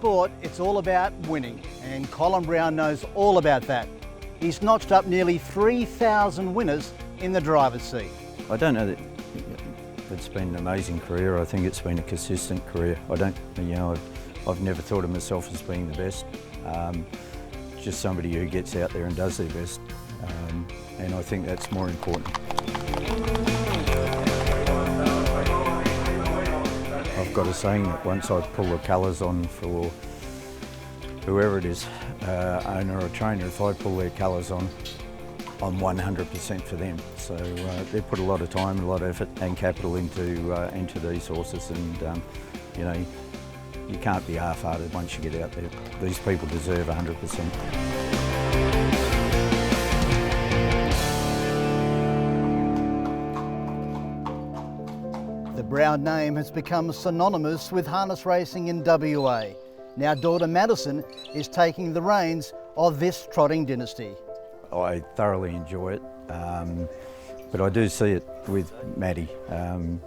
sport, it's all about winning, and Colin Brown knows all about that. He's notched up nearly 3,000 winners in the driver's seat. I don't know that it's been an amazing career. I think it's been a consistent career. I've never thought of myself as being the best. Just somebody who gets out there and does their best, and I think that's more important. I've got a saying that once I pull the colours on for whoever it is, owner or trainer, if I pull their colours on, I'm 100% for them. So they put a lot of time, a lot of effort and capital into these horses, and you can't be half-hearted once you get out there. These people deserve 100%. The Brown name has become synonymous with harness racing in WA. Now daughter Maddison is taking the reins of this trotting dynasty. I thoroughly enjoy it, but I do see it with Maddie and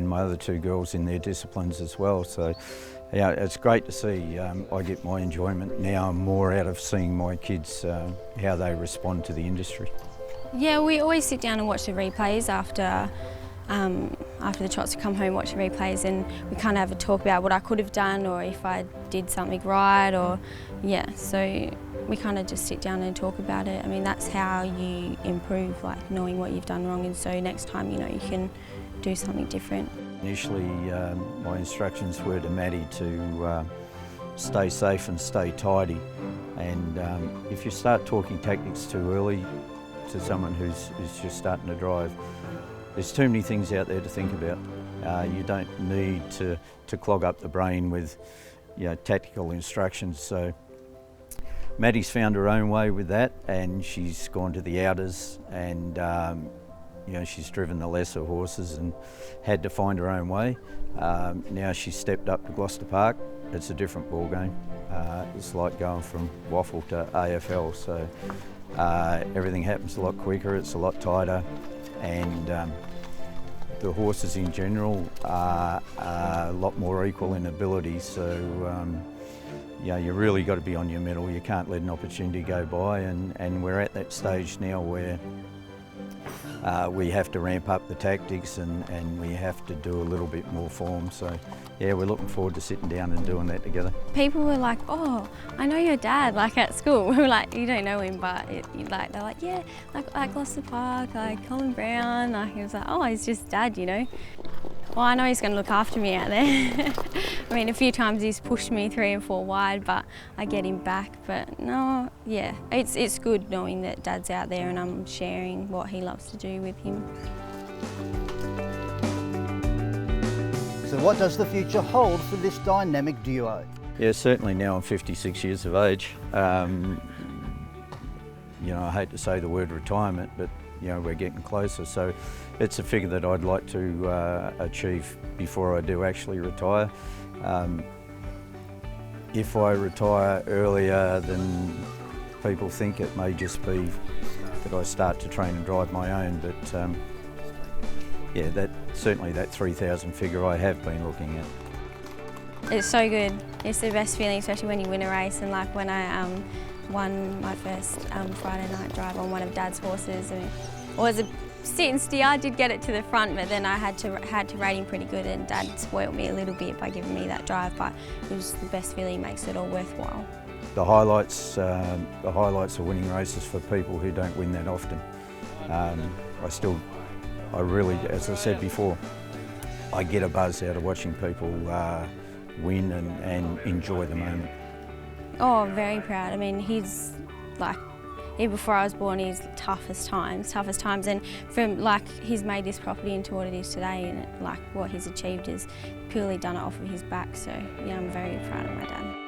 my other two girls in their disciplines as well. So yeah, it's great to see. I get my enjoyment now more out of seeing my kids, how they respond to the industry. Yeah, we always sit down and watch the replays after the trots, come home, watch the replays, and we kind of have a talk about what I could have done or if I did something right, or yeah, so we kind of just sit down and talk about it. I mean, that's how you improve, like knowing what you've done wrong, and so next time you can do something different. Initially, my instructions were to Maddie to stay safe and stay tidy, and if you start talking tactics too early to someone who's just starting to drive, there's too many things out there to think about. You don't need to clog up the brain with tactical instructions. So Maddie's found her own way with that, and she's gone to the outers, and she's driven the lesser horses and had to find her own way. Now she's stepped up to Gloucester Park. It's a different ball game. It's like going from waffle to AFL. So everything happens a lot quicker. It's a lot tighter, and the horses in general are a lot more equal in ability. So you really got to be on your mettle. You can't let an opportunity go by, and we're at that stage now where we have to ramp up the tactics, and we have to do a little bit more form. So yeah, we're looking forward to sitting down and doing that together. People were like, "Oh, I know your dad," like at school. We were like, "You don't know him, but they're like, yeah, like Gloucester Park, like Colin Brown." Like he was like, "Oh, he's just dad, Well, I know he's going to look after me out there. I mean, a few times he's pushed me 3 and 4 wide, but I get him back. But no, yeah, it's good knowing that Dad's out there and I'm sharing what he loves to do with him. So what does the future hold for this dynamic duo? Yeah, certainly now I'm 56 years of age. I hate to say the word retirement, but we're getting closer. So it's a figure that I'd like to achieve before I do actually retire. If I retire earlier than people think, it may just be that I start to train and drive my own, but yeah, certainly that 3,000 figure I have been looking at. It's so good. It's the best feeling, especially when you win a race, and like when I won my first Friday night drive on one of Dad's horses. It was a sit and steer. I did get it to the front, but then I had to rate him pretty good, and Dad spoiled me a little bit by giving me that drive, but it was the best feeling, makes it all worthwhile. The highlights are winning races for people who don't win that often. I really, as I said before, I get a buzz out of watching people win and enjoy the moment. Oh, very proud. I mean, he's like, even before I was born, he's toughest times, and from he's made this property into what it is today, and what he's achieved is purely done it off of his back. So yeah, I'm very proud of my dad.